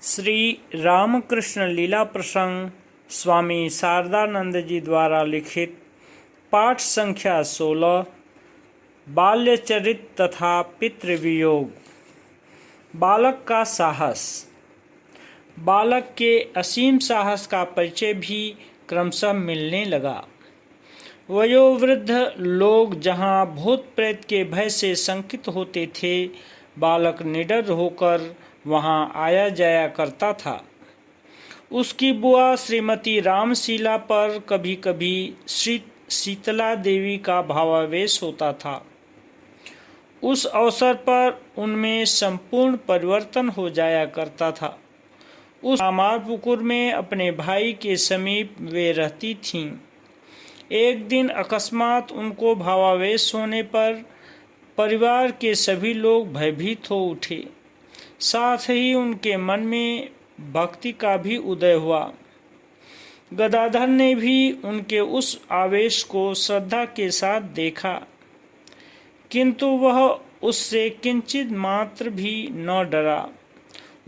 श्री रामकृष्ण लीला प्रसंग स्वामी शारदानंद जी द्वारा लिखित पाठ संख्या 16 बाल्यचरित तथा पितृवियोग। बालक का साहस। बालक के असीम साहस का परिचय भी क्रमशः मिलने लगा। वयोवृद्ध लोग जहाँ भूत प्रेत के भय से शंकित होते थे, बालक निडर होकर वहाँ आया जाया करता था। उसकी बुआ श्रीमती रामशीला पर कभी कभी श्री शीतला देवी का भावावेश होता था। उस अवसर पर उनमें संपूर्ण परिवर्तन हो जाया करता था। उस कामारपुकुर में अपने भाई के समीप वे रहती थीं। एक दिन अकस्मात उनको भावावेश होने पर परिवार के सभी लोग भयभीत हो उठे। साथ ही उनके मन में भक्ति का भी उदय हुआ। गदाधर ने भी उनके उस आवेश को श्रद्धा के साथ देखा, किंतु वह उससे किंचित मात्र भी न डरा।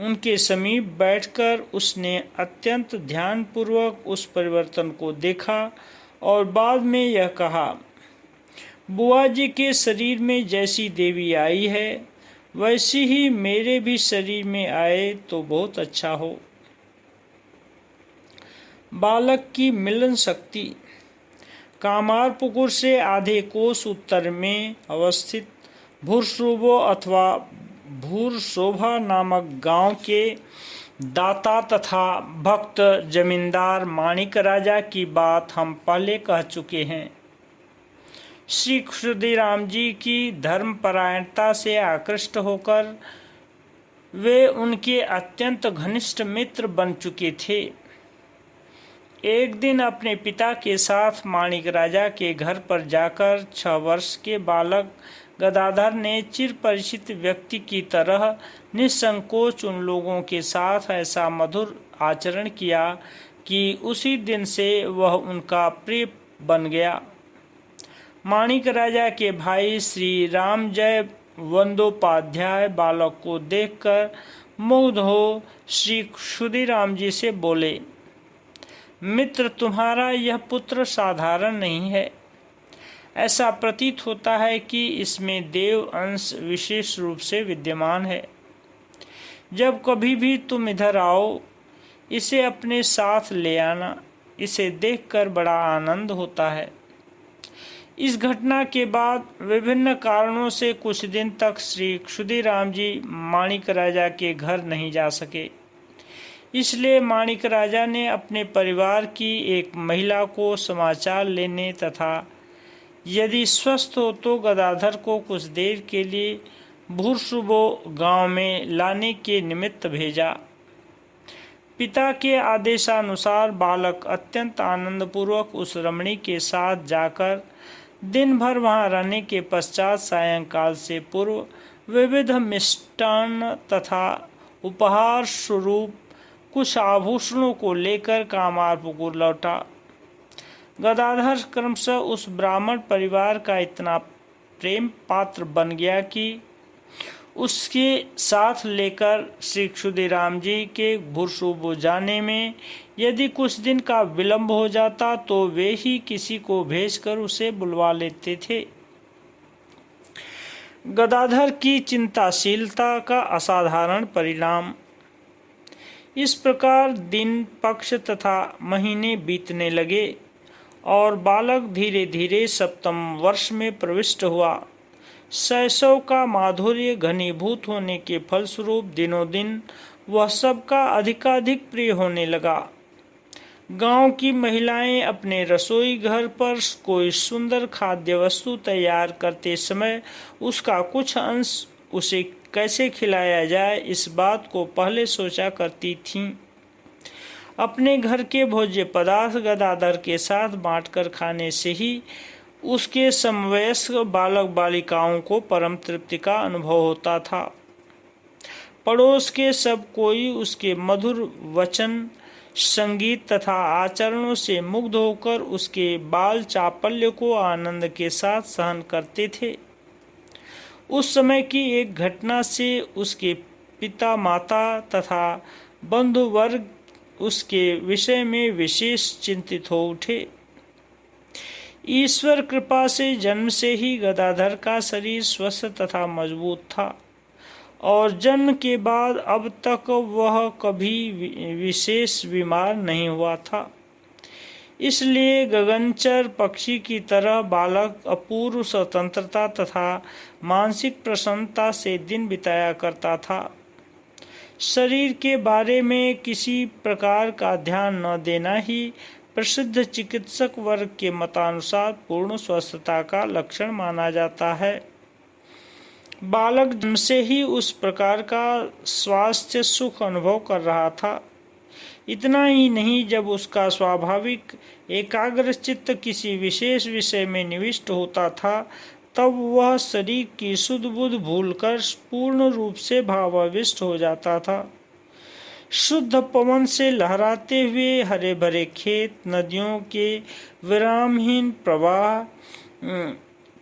उनके समीप बैठकर उसने अत्यंत ध्यानपूर्वक उस परिवर्तन को देखा और बाद में यह कहा, बुआ जी के शरीर में जैसी देवी आई है, वैसी ही मेरे भी शरीर में आए तो बहुत अच्छा हो। बालक की मिलन शक्ति। कामारपुकुर से आधे कोस उत्तर में अवस्थित भूरशोभो अथवा भूरशोभा नामक गांव के दाता तथा भक्त जमींदार माणिक राजा की बात हम पहले कह चुके हैं। श्री क्षुदीराम जी की धर्मपरायणता से आकृष्ट होकर वे उनके अत्यंत घनिष्ठ मित्र बन चुके थे। एक दिन अपने पिता के साथ माणिक राजा के घर पर जाकर 6 वर्ष के बालक गदाधर ने चिर परिचित व्यक्ति की तरह निसंकोच उन लोगों के साथ ऐसा मधुर आचरण किया कि उसी दिन से वह उनका प्रिय बन गया। माणिक राजा के भाई श्री रामजय वंदोपाध्याय बालक को देखकर मुग्ध हो श्री क्षुदीराम जी से बोले, मित्र, तुम्हारा यह पुत्र साधारण नहीं है। ऐसा प्रतीत होता है कि इसमें देव अंश विशेष रूप से विद्यमान है। जब कभी भी तुम इधर आओ, इसे अपने साथ ले आना। इसे देखकर बड़ा आनंद होता है। इस घटना के बाद विभिन्न कारणों से कुछ दिन तक श्री क्षुदीराम जी माणिक राजा के घर नहीं जा सके। इसलिए माणिक राजा ने अपने परिवार की एक महिला को समाचार लेने तथा यदि स्वस्थ हो तो गदाधर को कुछ देर के लिए भूरशुबो गांव में लाने के निमित्त भेजा। पिता के आदेशानुसार बालक अत्यंत आनंदपूर्वक उस रमणी के साथ जाकर दिन भर वहां रहने के पश्चात सायंकाल से पूर्व विविध मिष्टान्न तथा उपहार स्वरूप कुछ आभूषणों को लेकर कामारपुकुर लौटा। गदाधर क्रमशः उस ब्राह्मण परिवार का इतना प्रेम पात्र बन गया कि उसके साथ लेकर श्री क्षुदीराम जी के भूरशुबो जाने में यदि कुछ दिन का विलंब हो जाता तो वे ही किसी को भेजकर उसे बुलवा लेते थे। गदाधर की चिंताशीलता का असाधारण परिणाम। इस प्रकार दिन, पक्ष तथा महीने बीतने लगे और बालक धीरे धीरे सप्तम वर्ष में प्रविष्ट हुआ। शैशव का माधुर्य घनीभूत होने के फलस्वरूप दिनों दिन वह सबका अधिकाधिक प्रिय होने लगा। गांव की महिलाएं अपने रसोई घर पर कोई सुंदर खाद्य वस्तु तैयार करते समय उसका कुछ अंश उसे कैसे खिलाया जाए, इस बात को पहले सोचा करती थीं। अपने घर के भोज्य पदार्थ गदाधर के साथ बांटकर खाने से ही उसके समवयस्क बालक बालिकाओं को परम तृप्ति का अनुभव होता था। पड़ोस के सब कोई उसके मधुर वचन, संगीत तथा आचरणों से मुग्ध होकर उसके बाल चापल्य को आनंद के साथ सहन करते थे। उस समय की एक घटना से उसके पिता, माता तथा बंधु वर्ग उसके विषय में विशेष चिंतित हो उठे। ईश्वर कृपा से जन्म से ही गदाधर का शरीर स्वस्थ तथा मजबूत था और जन्म के बाद अब तक वह कभी विशेष बीमार नहीं हुआ था। इसलिए गगनचर पक्षी की तरह बालक अपूर्व स्वतंत्रता तथा मानसिक प्रसन्नता से दिन बिताया करता था। शरीर के बारे में किसी प्रकार का ध्यान न देना ही प्रसिद्ध चिकित्सक वर्ग के मतानुसार पूर्ण स्वस्थता का लक्षण माना जाता है। बालक जन्म से ही उस प्रकार का स्वास्थ्य सुख अनुभव कर रहा था। इतना ही नहीं, जब उसका स्वाभाविक एकाग्र चित्त किसी विशेष विषय में निविष्ट होता था तब वह शरीर की शुद्ध बुद्ध भूलकर पूर्ण रूप से भावाविष्ट हो जाता था। शुद्ध पवन से लहराते हुए हरे भरे खेत, नदियों के विरामहीन प्रवाह,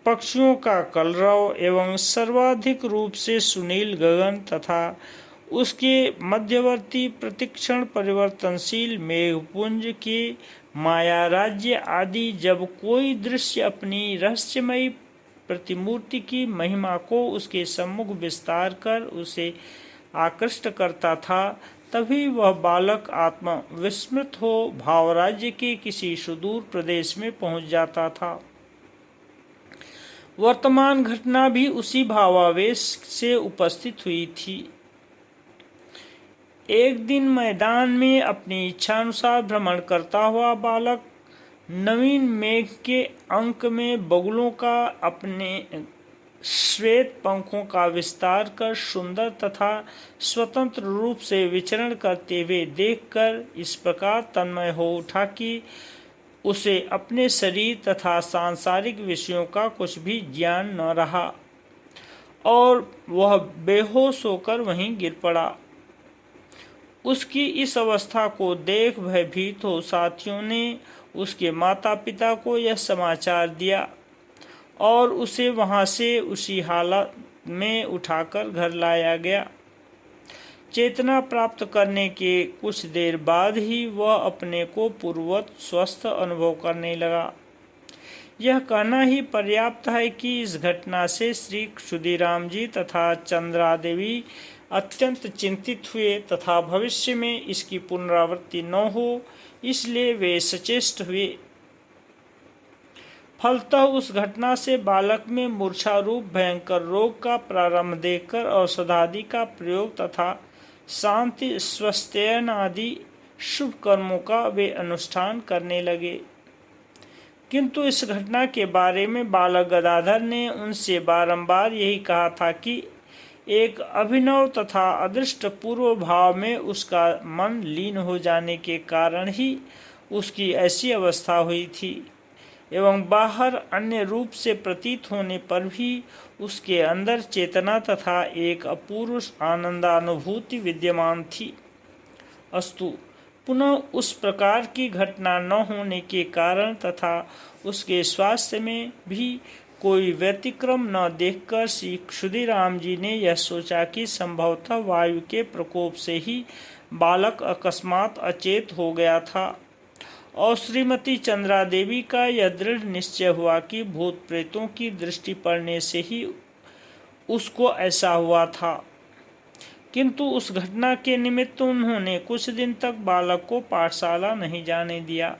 पक्षियों का कलरव एवं सर्वाधिक रूप से सुनील गगन तथा उसके मध्यवर्ती प्रतिक्षण परिवर्तनशील मेघपुंज के माया राज्य आदि जब कोई दृश्य अपनी रहस्यमयी प्रतिमूर्ति की महिमा को उसके सम्मुख विस्तार कर उसे आकृष्ट करता था, तभी वह बालक आत्मा विस्मृत हो भावराज्य के किसी सुदूर प्रदेश में पहुंच जाता था। वर्तमान घटना भी उसी भावावेश से उपस्थित हुई थी। एक दिन मैदान में अपनी इच्छानुसार भ्रमण करता हुआ बालक नवीन मेघ के अंक में बगुलों का अपने श्वेत पंखों का विस्तार कर सुंदर तथा स्वतंत्र रूप से विचरण करते हुए देखकर इस प्रकार तन्मय हो उठा कि उसे अपने शरीर तथा सांसारिक विषयों का कुछ भी ज्ञान न रहा और वह बेहोश होकर वहीं गिर पड़ा। उसकी इस अवस्था को देख भयभीत हो साथियों ने उसके माता पिता को यह समाचार दिया और उसे वहां से उसी हालत में उठाकर घर लाया गया। चेतना प्राप्त करने के कुछ देर बाद ही वह अपने को पूर्ववत स्वस्थ अनुभव करने लगा। यह कहना ही पर्याप्त है कि इस घटना से श्री क्षुदीराम जी तथा चंद्रा देवी अत्यंत चिंतित हुए तथा भविष्य में इसकी पुनरावृत्ति न हो इसलिए वे सचेष्ट हुए। फलतः उस घटना से बालक में मूर्छा रूप भयंकर रोग का प्रारंभ देखकर औषधादि का प्रयोग तथा शांति स्वस्थयन आदि शुभ कर्मों का वे अनुष्ठान करने लगे। किंतु इस घटना के बारे में बालक गदाधर ने उनसे बारंबार यही कहा था कि एक अभिनव तथा अदृष्ट पूर्व भाव में उसका मन लीन हो जाने के कारण ही उसकी ऐसी अवस्था हुई थी एवं बाहर अन्य रूप से प्रतीत होने पर भी उसके अंदर चेतना तथा एक अपूर्व आनंदानुभूति विद्यमान थी। अस्तु, पुनः उस प्रकार की घटना न होने के कारण तथा उसके स्वास्थ्य में भी कोई व्यतिक्रम न देखकर श्री क्षुदीराम जी ने यह सोचा कि संभवतः वायु के प्रकोप से ही बालक अकस्मात अचेत हो गया था और श्रीमती चंद्रा देवी का यह दृढ़ निश्चय हुआ कि भूत प्रेतों की दृष्टि पड़ने से ही उसको ऐसा हुआ था। किंतु उस घटना के निमित्त उन्होंने कुछ दिन तक बालक को पाठशाला नहीं जाने दिया।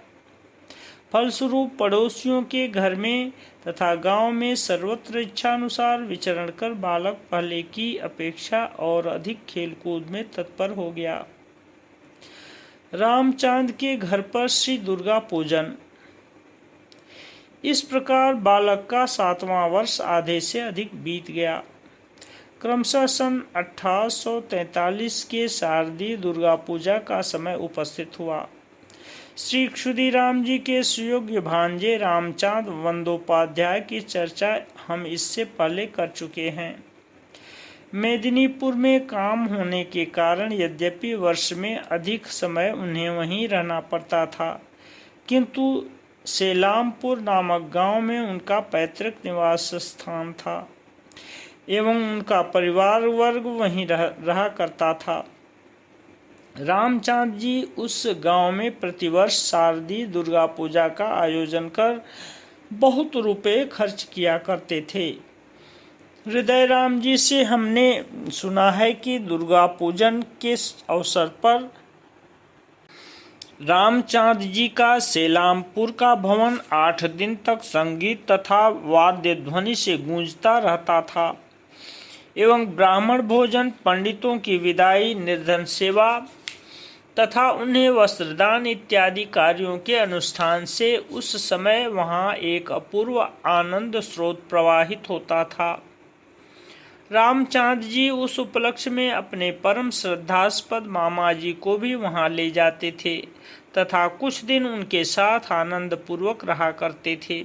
फलस्वरूप पड़ोसियों के घर में तथा गांव में सर्वत्र इच्छानुसार विचरण कर बालक पहले की अपेक्षा और अधिक खेलकूद में तत्पर हो गया। रामचांद के घर पर श्री दुर्गा पूजन। इस प्रकार बालक का 7वां वर्ष आधे से अधिक बीत गया। क्रमशः सन 1843 के शारदीय दुर्गा पूजा का समय उपस्थित हुआ। श्री क्षुदीराम जी के सुयोग्य भांजे रामचांद बंदोपाध्याय की चर्चा हम इससे पहले कर चुके हैं। मेदिनीपुर में काम होने के कारण यद्यपि वर्ष में अधिक समय उन्हें वहीं रहना पड़ता था, किंतु सेलामपुर नामक गांव में उनका पैतृक निवास स्थान था एवं उनका परिवार वर्ग वहीं रहा करता था। रामचांद जी उस गांव में प्रतिवर्ष शारदीय दुर्गा पूजा का आयोजन कर बहुत रुपए खर्च किया करते थे। हृदय राम जी से हमने सुना है कि दुर्गा पूजन के अवसर पर रामचांद जी का सेलामपुर का भवन 8 दिन तक संगीत तथा वाद्य ध्वनि से गूंजता रहता था एवं ब्राह्मण भोजन, पंडितों की विदाई, निर्धन सेवा तथा उन्हें वस्त्रदान इत्यादि कार्यों के अनुष्ठान से उस समय वहां एक अपूर्व आनंद स्रोत प्रवाहित होता था। रामचांद जी उस उपलक्ष्य में अपने परम श्रद्धास्पद मामा जी को भी वहां ले जाते थे तथा कुछ दिन उनके साथ आनंद पूर्वक रहा करते थे।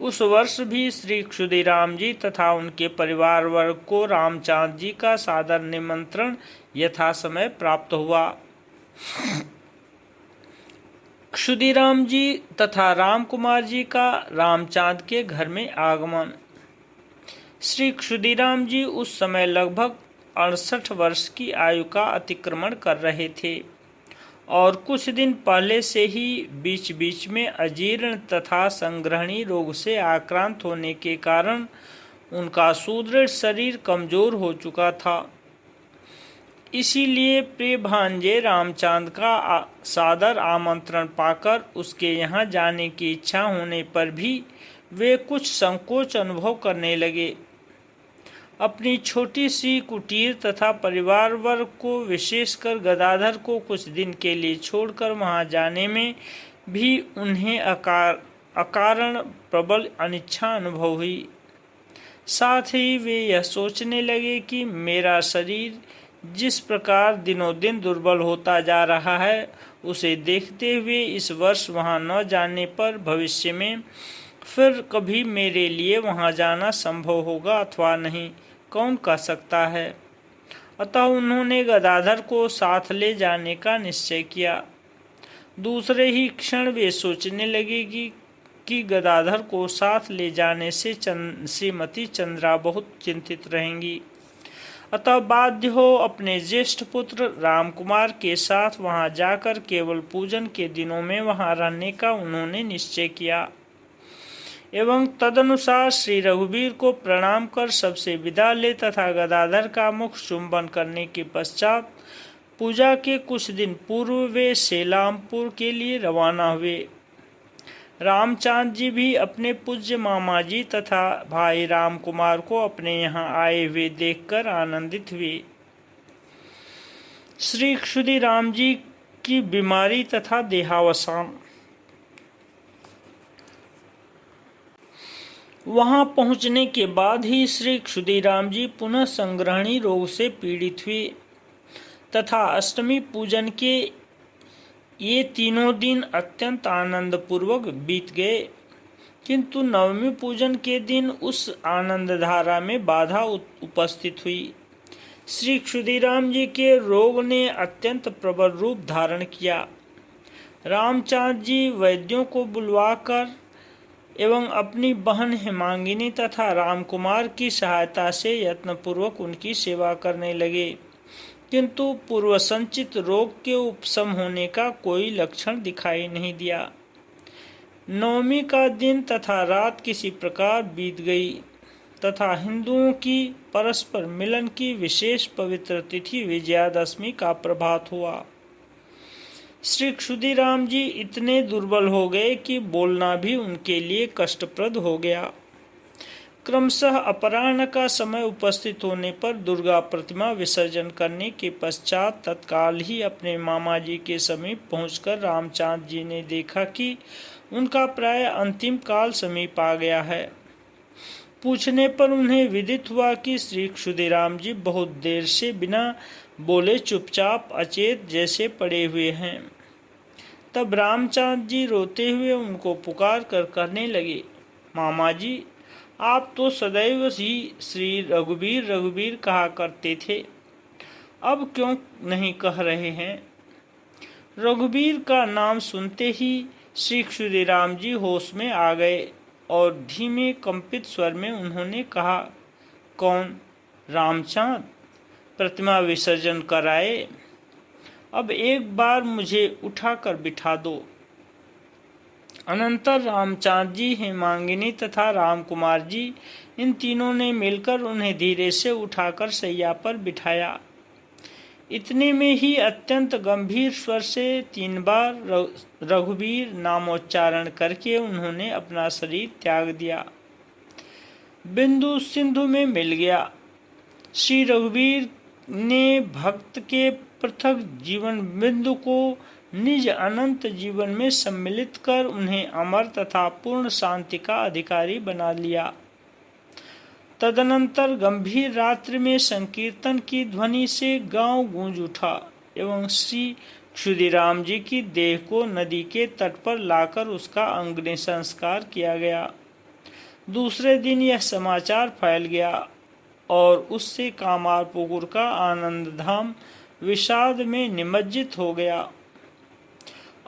उस वर्ष भी श्री क्षुदीराम जी तथा उनके परिवार वर्ग को रामचांद जी का सादर निमंत्रण यथा समय प्राप्त हुआ। क्षुदीराम जी तथा राम कुमार जी का रामचांद के घर में आगमन। श्री क्षुदीराम जी उस समय लगभग 68 वर्ष की आयु का अतिक्रमण कर रहे थे और कुछ दिन पहले से ही बीच बीच में अजीर्ण तथा संग्रहणी रोग से आक्रांत होने के कारण उनका सुदृढ़ शरीर कमजोर हो चुका था। इसीलिए प्रिय भांजे रामचांद का सादर आमंत्रण पाकर उसके यहाँ जाने की इच्छा होने पर भी वे कुछ संकोच अनुभव करने लगे। अपनी छोटी सी कुटीर तथा परिवार वर्ग को, विशेषकर गदाधर को कुछ दिन के लिए छोड़कर वहां जाने में भी उन्हें अकारण प्रबल अनिच्छा अनुभव हुई। साथ ही वे यह सोचने लगे कि मेरा शरीर जिस प्रकार दिनों दिन दुर्बल होता जा रहा है, उसे देखते हुए इस वर्ष वहां न जाने पर भविष्य में फिर कभी मेरे लिए वहां जाना संभव होगा अथवा नहीं, कौन कह सकता है। अतः उन्होंने गदाधर को साथ ले जाने का निश्चय किया। दूसरे ही क्षण वे सोचने लगे कि गदाधर को साथ ले जाने से श्रीमती चंद्रा बहुत चिंतित रहेंगी। अतः बाध्य हो अपने ज्येष्ठ पुत्र रामकुमार के साथ वहां जाकर केवल पूजन के दिनों में वहां रहने का उन्होंने निश्चय किया एवं तदनुसार श्री रघुवीर को प्रणाम कर सबसे विदा ले तथा गदाधर का मुख चुंबन करने के पश्चात पूजा के कुछ दिन पूर्व वे सेलामपुर के लिए रवाना हुए। रामचांद जी भी अपने पूज्य मामा जी तथा भाई राम कुमार को अपने यहाँ आए हुए देखकर आनंदित हुए। श्री क्षुदीराम जी की बीमारी तथा देहावसान। वहां पहुंचने के बाद ही श्री क्षुदीराम जी पुनः संग्रहणी रोग से पीड़ित हुए तथा अष्टमी पूजन के ये तीनों दिन अत्यंत आनंद पूर्वक बीत गए, किंतु नवमी पूजन के दिन उस आनंद धारा में बाधा उपस्थित हुई। श्री क्षुदीराम जी के रोग ने अत्यंत प्रबल रूप धारण किया। रामचांद जी वैद्यों को बुलवाकर एवं अपनी बहन हेमांगिनी तथा रामकुमार की सहायता से यत्नपूर्वक उनकी सेवा करने लगे, किंतु पूर्व संचित रोग के उपशम होने का कोई लक्षण दिखाई नहीं दिया। नवमी का दिन तथा रात किसी प्रकार बीत गई तथा हिंदुओं की परस्पर मिलन की विशेष पवित्र तिथि विजयादशमी का प्रभात हुआ। श्री क्षुदीराम जी इतने दुर्बल हो गए कि बोलना भी उनके लिए कष्टप्रद हो गया। क्रमशः अपराह्न का समय उपस्थित होने पर दुर्गा प्रतिमा विसर्जन करने के पश्चात तत्काल ही अपने मामा जी के समीप पहुंचकर रामचांद जी ने देखा कि उनका प्राय अंतिम काल समीप आ गया है। पूछने पर उन्हें विदित हुआ कि श्री क्षुदीराम जी बहुत देर से बिना बोले चुपचाप अचेत जैसे पड़े हुए हैं। तब रामचांद जी रोते हुए उनको पुकार कर कहने लगे, मामा जी, आप तो सदैव ही श्री रघुवीर रघुवीर कहा करते थे, अब क्यों नहीं कह रहे हैं। रघुवीर का नाम सुनते ही श्री क्षुदीराम जी होश में आ गए और धीमे कंपित स्वर में उन्होंने कहा, कौन? रामचांद? प्रतिमा विसर्जन कराए? अब एक बार मुझे उठाकर बिठा दो। अनंतर रामचांद जी, हेमांगिनी तथा रामकुमार जी, इन तीनों ने मिलकर उन्हें धीरे से उठाकर सैया पर बिठाया। इतने में ही अत्यंत गंभीर स्वर से 3 बार रघुवीर नामोच्चारण करके उन्होंने अपना शरीर त्याग दिया। बिंदु सिंधु में मिल गया। श्री रघुवीर ने भक्त के पृथक जीवन बिंदु को निज अनंत जीवन में सम्मिलित कर उन्हें अमर तथा पूर्ण शांति का अधिकारी बना लिया। तदनंतर गंभीर रात्रि में संकीर्तन की ध्वनि से गांव गूंज उठा एवं श्री क्षुदिराम जी की देह को नदी के तट पर लाकर उसका अग्नि संस्कार किया गया। दूसरे दिन यह समाचार फैल गया और उससे कामारपुकुर का आनंद धाम विषाद में निमज्जित हो गया।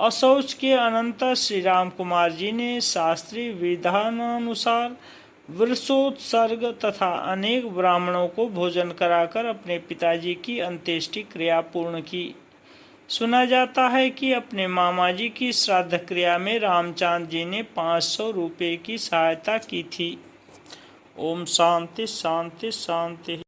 अशौच के अनंतर श्री राम कुमार जी ने शास्त्रीय विधानानुसार वृषोत्सर्ग तथा अनेक ब्राह्मणों को भोजन कराकर अपने पिताजी की अंत्येष्टि क्रिया पूर्ण की। सुना जाता है कि अपने मामा जी की श्राद्ध क्रिया में रामचांद जी ने 500 रुपये की सहायता की थी। ओम शांति शांति शांति।